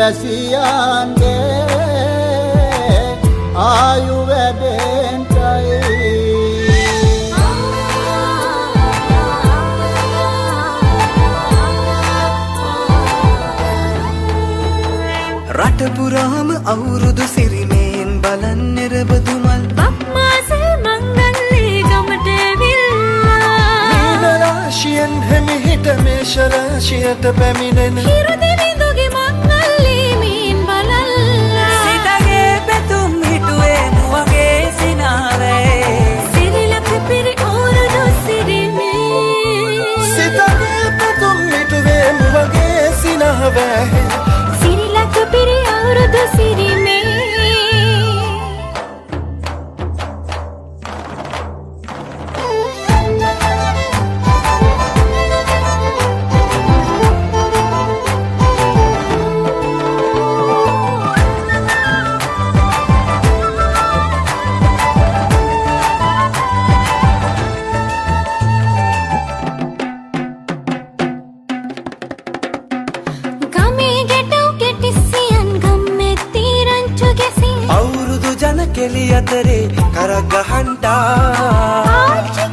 වැසියන්ගේ ආයු වැඩෙන්ටයි රට පුරාම අවුරුදු සිරිමයෙන් බලන් නිරබදුමල් බක්මාසේ මංගල්ලේ ගමට ඇවිල්ලා මීන රාශියෙන් හිමිහිට මේෂ රාශියට පැමිණෙන හිරු දෙවිඳුගේ මංගල්ලේ මීන් බලල්ලා සිතගේ පැතුම් හිටුවේ මුවගේ සිනාවේ සිරිලක පිරි අවුරුදු සිරිමේ සිතගේ පැතුම් හිටුවේ මුවගේ සිනාවේ සිරිලක පිරි අවුරුදු සිරිමේ අවුරුදු ජන කෙලි අතරේ කරක් ගහන්ටා ආච්චි